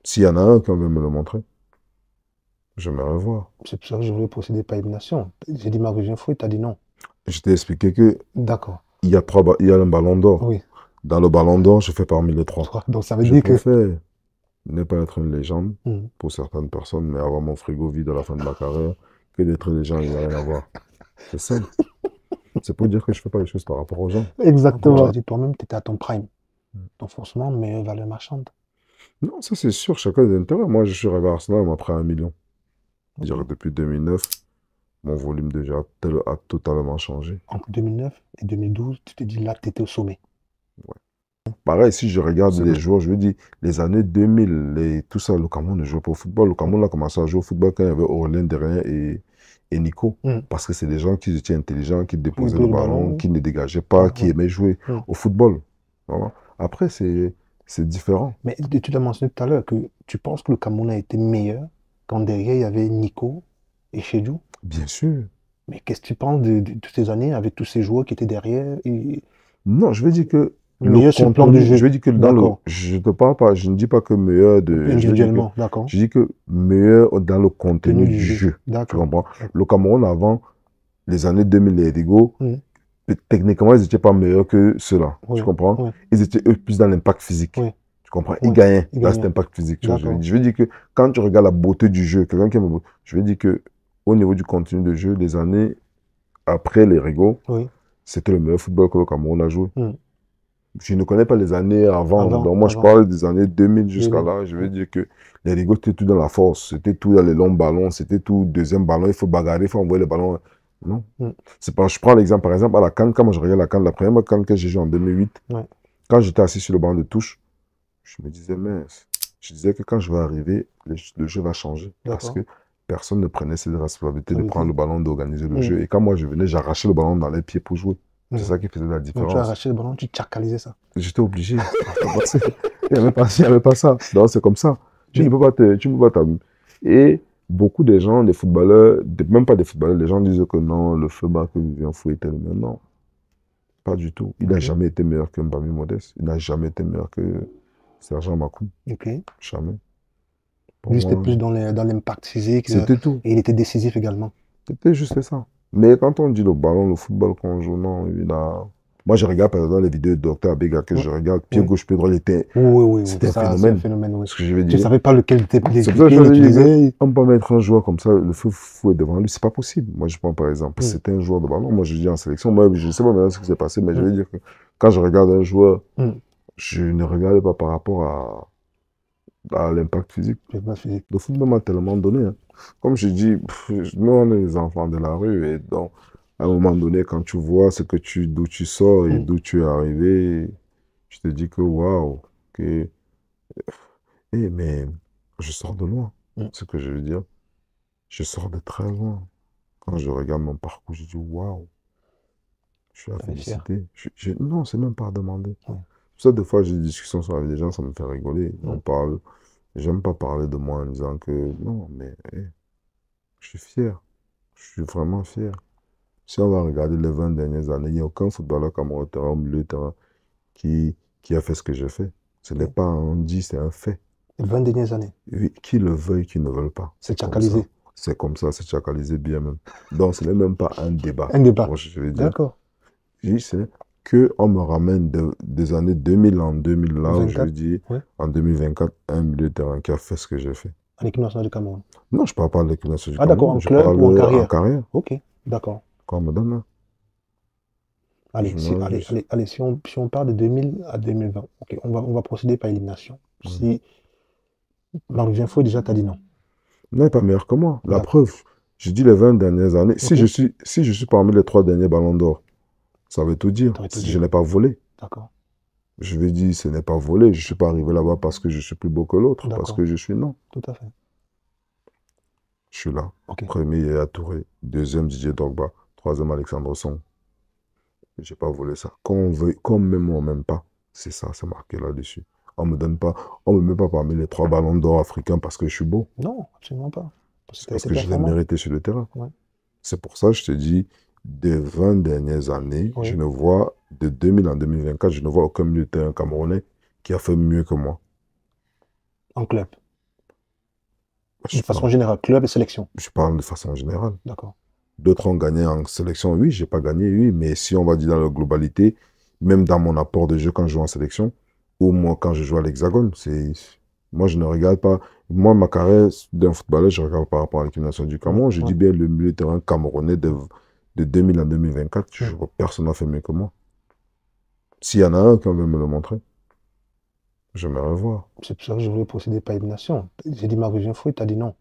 S'il y en a un qui veut me le montrer, j'aimerais voir. C'est pour ça que je voulais procéder par élimination. J'ai dit Marc-Vivien Foy, tu as dit non. Je t'ai expliqué que D'accord. il y a un ballon d'or. Oui. Dans le ballon d'or, je fais parmi les trois. Donc ça veut Je dire que. préfère ne pas être une légende Hmm. pour certaines personnes, mais avoir mon frigo vide à la fin de ma carrière, que d'être légende, il n'y a rien à voir. C'est simple. C'est pour dire que je fais pas les choses par rapport aux gens. Exactement. Voilà. Tu dis toi-même, tu étais à ton prime. Donc forcément, meilleure valeur marchande. Non, ça c'est sûr, chacun a des intérêts. Moi, je suis arrivé à Arsenal, on m'a pris 1 million. Je Ok. dirais que depuis 2009, mon volume de jeu a totalement changé. Entre 2009 et 2012, tu te dis là, tu étais au sommet. Pareil, si je regarde C'est les vrai. joueurs, je veux dire, les années 2000, tout ça, le Cameroun ne jouait pas au football. Le Cameroun a commencé à jouer au football quand il y avait Aurélien Derrien et Nico. Hmm. Parce que c'est des gens qui étaient intelligents, qui Il déposaient pose le le ballon, ballon, oui. qui ne dégageaient Ouais, pas, qui ouais. aimaient jouer Hmm. au football. Voilà. Après, c'est différent. Mais tu l'as mentionné tout à l'heure que tu penses que le Cameroun a été meilleur quand derrière il y avait Nico et Chedjou. Bien sûr. Mais qu'est-ce que tu penses de toutes ces années avec tous ces joueurs qui étaient derrière et Non, je veux dire que le meilleur sur le plan de contenu, je jeu? veux dire que dans le, D'accord. je te parle pas, je ne dis pas que meilleur je veux dire que, Individuellement, d'accord. je dis que meilleur dans le Tenue contenu du du jeu, jeu. Tu d'accord. comprends? Le Cameroun avant les années 2000, les Rigo, Hmm. techniquement, ils n'étaient pas meilleurs que ceux-là. Oui, Tu comprends? oui, Ils étaient eux plus dans l'impact physique. oui, Tu comprends? Ils oui. gagnaient Il dans cet gagnait, impact physique. Tu vois, d'accord. je veux dire que quand tu regardes la beauté du jeu, quelqu'un qui aime, je veux dire que au niveau du contenu de jeu, les années après les Rigo, Oui. c'était le meilleur football que le Cameroun a joué. Hmm. Je ne connais pas les années avant. Avant, Donc, moi, je avant, parle des années 2000 jusqu'à 2000. là. Je veux Oui. dire que les Rigo, c'était tout dans la force. C'était tout dans les longs ballons. C'était tout deuxième ballon. Il faut bagarrer, il faut envoyer le ballon. Non. Hmm. C'est pas, je prends l'exemple, par exemple, à la CAN, quand moi je regarde la CAN, la première CAN que j'ai joué en 2008, Ouais. quand j'étais assis sur le banc de touche, je me disais, mince, je disais que quand je vais arriver, le jeu va changer. Parce D'accord. que personne ne prenait cette responsabilité Ça de veut prendre dire. le ballon, d'organiser le Hmm. jeu. Et quand moi je venais, j'arrachais le ballon dans les pieds pour jouer. C'est Hmm. ça qui faisait la Donc tu as différence. arraché le ballon, tu tchakalisais ça. J'étais obligé. Parce que il n'y avait pas ça. Donc, c'est comme ça. Mais Tu ne peux pas t'amuser. Et beaucoup de gens, des footballeurs, même pas des footballeurs, les gens disent que non, le feu que Vivien Fou était le même. Non, pas du tout. Il n'a ok, jamais été meilleur que Mbami Modeste. Il n'a jamais été meilleur que Sergent Makou. ok. Jamais. Pour Lui, c'était moi, plus dans l'impact physique c'était tout. et il était décisif également. C'était juste ça. Mais quand on dit le ballon, le football qu'on joue, non, il a... Moi, je regarde par exemple les vidéos de Docteur Abega que Oui, je regarde, pied oui, gauche, pied droit, oui, oui, oui. c'était un Ça, c'est un phénomène. phénomène, oui. Ce que je veux Tu ne dire. savais pas lequel était C'est les pour ça que pieds je il veux dire que utilisait. on peut pas mettre un joueur comme ça, le feu fouet devant lui, c'est pas possible. Moi, je prends par exemple, Hmm, c'était un joueur de ballon. Moi, je dis en sélection, moi, je ne sais pas maintenant ce qui s'est passé, mais je hmm, veux dire que quand je regarde un joueur, hmm. je ne regarde pas par rapport à l'impact physique. Je sais pas physique. Le football m'a tellement donné, hein. Comme je dis, nous, on est les enfants de la rue, et donc, à un moment donné, quand tu vois d'où tu sors et Hmm. d'où tu es arrivé, je te dis que waouh, que, mais je sors de loin. Hmm. C'est ce que je veux dire. Je sors de très loin. Quand je regarde mon parcours, je dis waouh, je suis à T'avais fier. féliciter. Non, c'est même pas à demander. Ouais. Pour ça, des fois, j'ai des discussions avec des gens, ça me fait rigoler. Hmm. On parle. J'aime pas parler de moi en disant que non, mais je suis fier. Je suis vraiment fier. Si on va regarder les 20 dernières années, il n'y a aucun footballeur comme au terrain, au milieu de terrain, qui a fait ce que j'ai fait. Ce n'est Ok. pas un dit, c'est un fait. Les 20 dernières années, Oui, qui le veuille, qui ne veulent pas. c'est C'est comme ça. tchakalisé. C'est comme ça, c'est chacalisé bien même. Donc, ce n'est même pas un débat. Un débat. Moi, je vais dire. D'accord. Je dis, c'est que on me ramène des années 2000 en 2000, là où je veux 24, dire, ouais. en 2024, un milieu de terrain qui a fait ce que j'ai fait. En équipe nationale du Cameroun. Non, je ne parle pas de l'équipe nationale du Ah, d'accord, Cameroun, en je club parle ou en en carrière? carrière. Ok, d'accord. Quand on me donne là. Allez, Moi, si on part de 2000 à 2020, ok, on va procéder par élimination. hmm. Si Marc Fouet, déjà, t'as dit non. Il n'est pas meilleur que moi. La D'accord. preuve, je dis les 20 dernières années. Ok, Si je suis parmi les 3 derniers ballons d'or, ça veut tout dire. t'aurais tout Si je dit. n'ai pas volé, D'accord, je vais dire ce n'est pas volé. Je ne suis pas arrivé là-bas parce que je suis plus beau que l'autre, parce d'accord, que je suis non. tout à fait. Je suis là. Ok, Premier, Yaya Touré. Deuxième, Didier Drogba. Troisième, Alexandre Song. Je n'ai pas volé ça. Qu'on veuille, qu'on m'aime ou on m'aime pas, c'est ça, c'est marqué là-dessus. On me met pas parmi les 3 ballons d'or africains parce que je suis beau. non, absolument pas. Parce que C'est tu as parce été que je l'ai performant. mérité sur le terrain. Ouais. C'est pour ça que je te dis, des 20 dernières années, je Oui, ne vois, de 2000 en 2024, je ne vois aucun milieu de terrain camerounais qui a fait mieux que moi. en club. Je De façon parle, générale, club et sélection. je parle de façon générale. D'accord. D'autres ont gagné en sélection, oui, j'ai pas gagné, oui, mais si on va dire dans la globalité, même dans mon apport de jeu quand je joue en sélection, ou moi quand je joue à l'Hexagone, moi je ne regarde pas, moi ma carrière d'un footballeur, je regarde par rapport à l'équipe nationale du Ouais, Cameroun, je ouais. dis bien le milieu de terrain camerounais de 2000 à 2024, Mm. personne n'a fait mieux que moi. S'il y en a un qui veut me le montrer, j'aimerais voir. C'est pour ça que je voulais procéder par élimination. J'ai dit Marc-Vivien Foy, t'as dit non.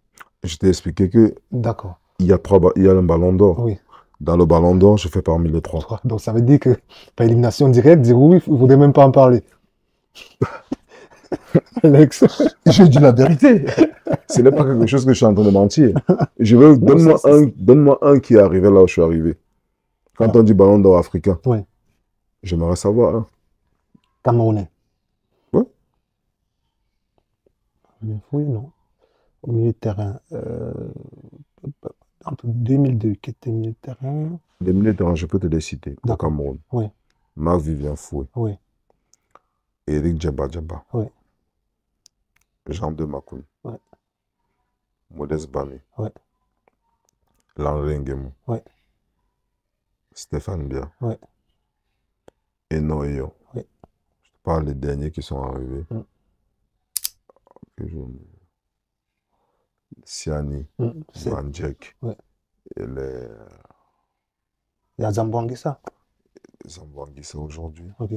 Je t'ai expliqué que D'accord. il y a un ballon d'or. Oui. Dans le ballon d'or, je fais parmi les trois. Trois. Donc ça veut dire que par élimination directe, dire oui, vous ne voulez même pas en parler. Alex. Je dis la vérité. Ce n'est pas quelque chose que je suis en train de mentir. Non, Donne-moi un qui est arrivé là où je suis arrivé. Quand Ah, on dit ballon d'or africain, ouais. j'aimerais savoir, hein. Camerounais. Ouais, Oui, non. Au milieu de terrain. Entre 2002, qui était milieu de terrain. les milieux de terrain, je peux te les citer au D'accord. Cameroun. Oui, Marc-Vivien Foué, oui, Eric Djaba Djaba, oui, Jean de Makoun, oui, Modeste Bami, oui, Landry Nguemu, oui, Stéphane Bia, oui, Eno Eyo. oui. Je te parle des derniers qui sont arrivés. Mm, Que je- Siani, C'est. Bandjek Ouais. et les Il y a Zambouanguissa. Zambouanguissa aujourd'hui. Ok.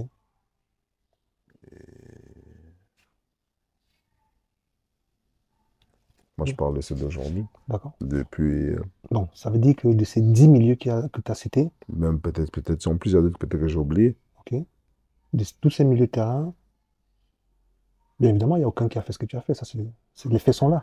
Moi, je parle de ceux d'aujourd'hui. D'accord. Depuis, Donc, ça veut dire que de ces 10 milieux que tu as cités, même peut-être, sont plus adultes, peut-être que j'ai oublié. ok, de tous ces milieux de terrain, bien évidemment, il n'y a aucun qui a fait ce que tu as fait. Les faits sont là.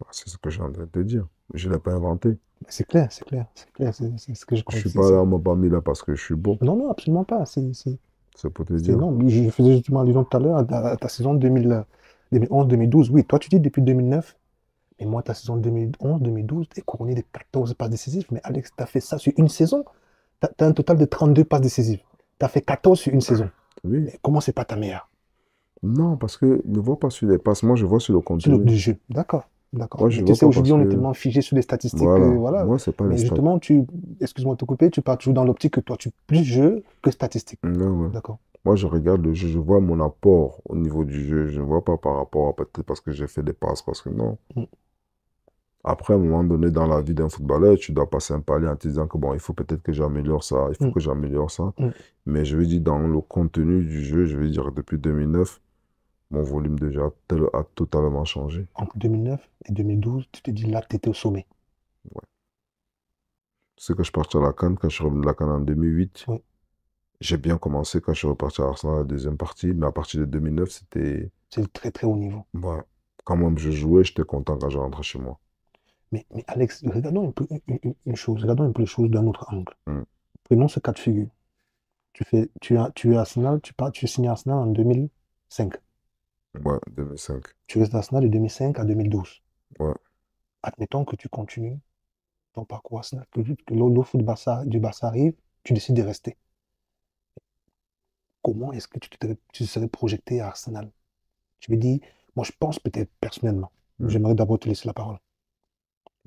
Bah, c'est ce que j'ai en train de te dire. Je ne l'ai pas inventé. C'est clair, c'est clair, c'est clair. C'est ce que je Je crois. suis pas là, on m'a pas mis là parce que je suis beau. Non, non, absolument pas. C'est pour te dire. Non. Mais je faisais justement allusion tout à l'heure à ta saison 2011-2012. Oui, toi, tu dis depuis 2009. Mais moi, ta saison 2011-2012, tu es couronné de 14 passes décisives. Mais Alex, tu as fait ça sur une saison. Tu as un total de 32 passes décisives. Tu as fait 14 sur une saison. Oui. Mais comment c'est pas ta meilleure? Non, parce que ne vois pas sur les passes. Moi, je vois sur le Sur le contenu. du jeu. D'accord. D'accord. Moi, Mais je tu vois sais, pas aujourd'hui, parce on est que. tellement figé sur les statistiques que, Voilà. voilà. Moi, c'est pas les Mais stats. justement, excuse-moi de te couper, tu pars toujours dans l'optique que toi, tu plus jeu que statistique. Non, ouais. D'accord. Moi, je regarde le jeu, je vois mon apport au niveau du jeu. Je ne vois pas par rapport à peut-être parce que j'ai fait des passes, parce que non. Mm, Après, à un moment donné, dans la vie d'un footballeur, tu dois passer un palier en te disant que bon, il faut peut-être que j'améliore ça, il faut mm, que j'améliore ça. mm. Mais je veux dire, dans le contenu du jeu, je veux dire, depuis 2009, mon volume de jeu a totalement changé. Entre 2009 et 2012, tu te dis là, tu étais au sommet. Ouais. C'est que je suis parti à la CAN, quand je suis revenu de la CAN en 2008, Oui. j'ai bien commencé quand je suis reparti à Arsenal, la deuxième partie, mais à partir de 2009, c'était. C'est le très, très haut niveau. Ouais. Quand même, je jouais, j'étais content quand je rentrais chez moi. Mais Alex, regardons un peu une chose, regardons un peu les choses d'un autre angle. Mm. Prenons ce cas de figure. Tu es Arsenal, tu signes à Arsenal en 2005. Ouais, 2005. Tu restes à Arsenal de 2005 à 2012. Ouais. Admettons que tu continues ton parcours Arsenal, que l'offre du Barça arrive, tu décides de rester. Comment est-ce que tu serais projeté à Arsenal? Je me dis, moi je pense peut-être personnellement. Mm. J'aimerais d'abord te laisser la parole.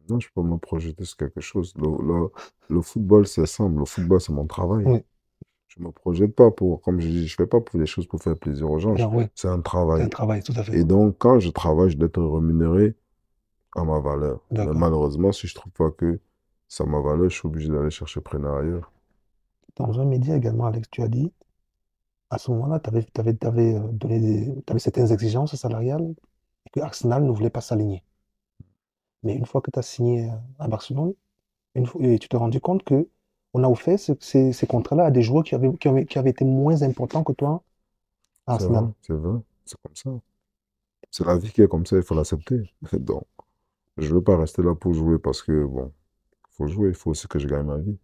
Non, je peux me projeter sur quelque chose. Le football, c'est simple. Le football, c'est mon travail. Oui, Je me projette pas pour, comme je dis, je fais pas pour les choses pour faire plaisir aux gens. alors oui, C'est un c'est un travail. travail, tout à fait. Et donc, quand je travaille, je dois être rémunéré à ma valeur. Mais D'accord. malheureusement, si je trouve pas que ça a ma valeur, je suis obligé d'aller chercher preneur ailleurs. Dans un média également, Alex, tu as dit, à ce moment-là, tu avais t'avais certaines exigences salariales et que Arsenal ne voulait pas s'aligner. Mais une fois que tu as signé à Barcelone, et tu t'es rendu compte que on a offert ces contrats-là à des joueurs qui avaient été moins importants que toi à C'est vrai, Arsenal. c'est vrai. C'est comme ça. C'est la vie qui est comme ça, il faut l'accepter. Donc, je veux pas rester là pour jouer parce que, bon, faut jouer, il faut aussi que je gagne ma vie.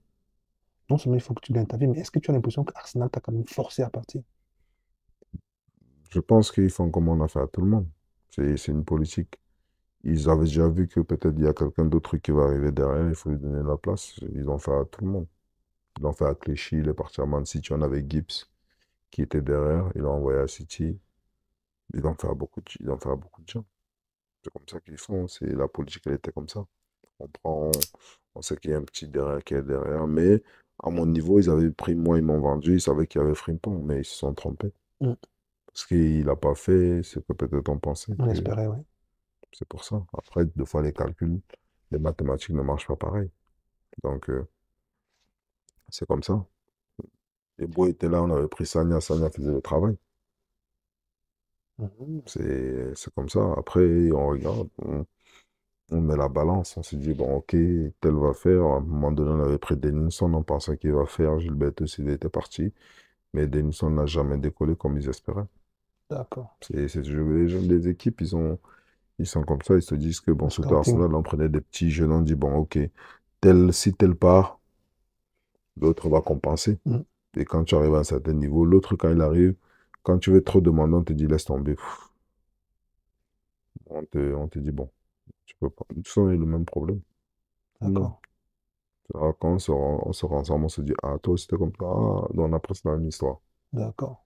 Non seulement il faut que tu gagnes ta vie, mais est-ce que tu as l'impression qu'Arsenal t'a quand même forcé à partir? Je pense qu'ils font comme on a fait à tout le monde. C'est une politique. Ils avaient déjà vu que peut-être il y a quelqu'un d'autre qui va arriver derrière, il faut lui donner la place. Ils ont fait à tout le monde. Ils l'ont fait à Clichy, il est parti à Man City, on avait Gibbs qui était derrière, ils l'ont envoyé à City. Ils l'ont fait à beaucoup de gens. C'est comme ça qu'ils font. C'est la politique, elle était comme ça. On prend, on sait qu'il y a un petit derrière qui est derrière, mais à mon niveau, ils avaient pris, moi, ils m'ont vendu, ils savaient qu'il y avait Frimpong, mais ils se sont trompés. Mm. Parce qu'il n'a pas fait ce que peut-être on pensait On que espérait, oui. c'est pour ça. Après, deux fois, les calculs, les mathématiques ne marchent pas pareil. Donc, c'est comme ça. Les beaux étaient là, on avait pris Sagna, Sagna faisait le travail. Mhm. C'est comme ça. Après, on regarde, on met la balance, on se dit, bon, ok, tel va faire. À un moment donné, on avait pris Denilson, on pensait qu'il va faire. Gilberto, il était parti. Mais Denilson n'a jamais décollé comme ils espéraient. D'accord. Les jeunes des équipes, ils sont comme ça, ils se disent que, bon, Le surtout scouting. Arsenal, on prenait des petits jeunes, on dit, bon, ok, tel, si tel part, l'autre va compenser. Mm. Et quand tu arrives à un certain niveau, l'autre, quand il arrive, quand tu veux trop demander, on te dit, laisse tomber. Pff, on te dit, bon, tu peux pas. Tout ça, on a le même problème. Tout le monde. D'accord. Alors, quand on sort ensemble, on se dit, ah, toi, c'était comme ça. Ah, non, on a presque la même histoire. D'accord.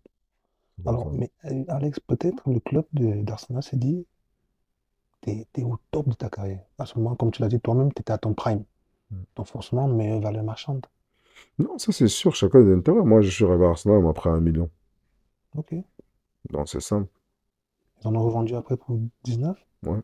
C'est comme ça. Alors, mais Alex, peut-être le club d'Arsenal s'est dit, t'es au top de ta carrière. À ce moment, comme tu l'as dit toi-même, tu étais à ton prime. Mm. Donc forcément, meilleure valeur marchande. Non, ça, c'est sûr, chacun des intérêts. Moi, je suis arrivé à Arsenal, on m'a pris 1 million. Ok. Ils Donc, c'est simple. en ont revendu après pour 19. Ouais,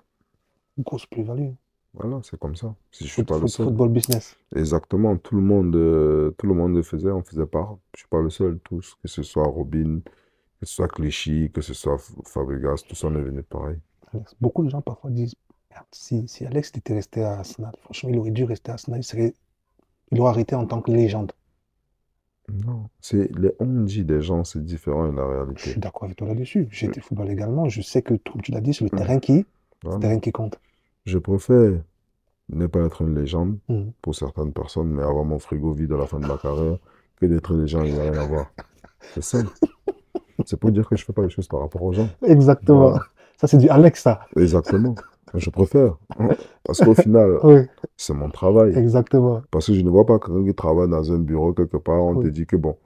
Grosse plus-value. voilà, c'est comme ça. Si je suis pas le seul. Football business. Exactement, tout le monde le faisait, on faisait part. Je suis pas le seul, tous, que ce soit Robin, que ce soit Clichy, que ce soit Fabregas, tout ça on est venu pareil. Alex. Beaucoup de gens parfois disent, merde, si Alex était resté à Arsenal, franchement, il aurait dû rester à Arsenal, il aurait arrêté en tant que légende. Non, c'est les on dit des gens, c'est différent de la Je réalité. suis d'accord avec toi là-dessus. J'ai Mm. été football également. Je sais que, comme tu l'as dit, c'est le Voilà. terrain qui compte. Je préfère ne pas être une légende Mhm. pour certaines personnes, mais avoir mon frigo vide à la fin de ma carrière, que d'être une légende, il n'y a rien à voir. C'est simple. C'est pour dire que je fais pas les choses par rapport aux gens. Exactement. Voilà. Ça, c'est du Alex, ça. Exactement. Je préfère. Parce qu'au final, Oui, c'est mon travail. exactement. Parce que je ne vois pas quelqu'un qui travaille dans un bureau quelque part, on te Oui, dit que bon,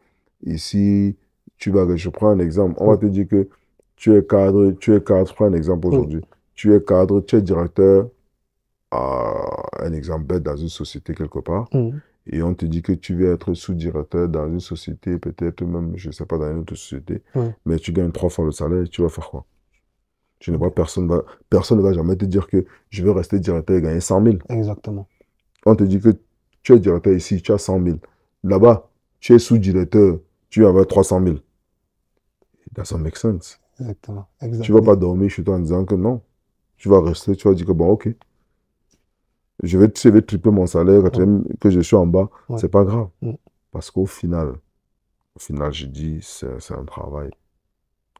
ici, je prends un exemple, on va oui, te dire que tu es cadre, je prends un exemple oui. aujourd'hui, tu es cadre, tu es directeur, un exemple bête dans une société quelque part, Mhm. et on te dit que tu veux être sous-directeur dans une société, peut-être même, je ne sais pas, dans une autre société, Oui, mais tu gagnes 3 fois le salaire, tu vas faire quoi? Tu ne oui. vois, personne ne va jamais te dire que je veux rester directeur et gagner 100 000. Exactement. On te dit que tu es directeur ici, tu as 100 000. Là-bas, tu es sous-directeur, tu avais 300 000. It doesn't make sense. Exactement. Tu ne vas Exactement. pas dormir chez toi en disant que non. Tu vas rester, tu vas dire que bon, ok, je vais tripler mon salaire, quand tu Oui, aimes que je suis en bas, oui. c'est pas grave. Mhm. Parce au final, je dis, c'est un travail.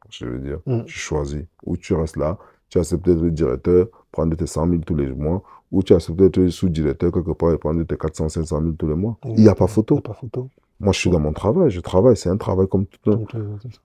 Je veux dire, Mhm. tu choisis. Ou tu restes là, tu acceptes d'être le directeur, prendre tes 100 000 tous les mois, ou tu acceptes d'être sous-directeur quelque part et prendre tes 400 500 000 tous les mois. Il n'y a pas Exactement. Il n'y a photo. pas photo. Moi, je suis Oui, dans mon travail, je travaille, c'est un travail comme tout un. comme tous les autres.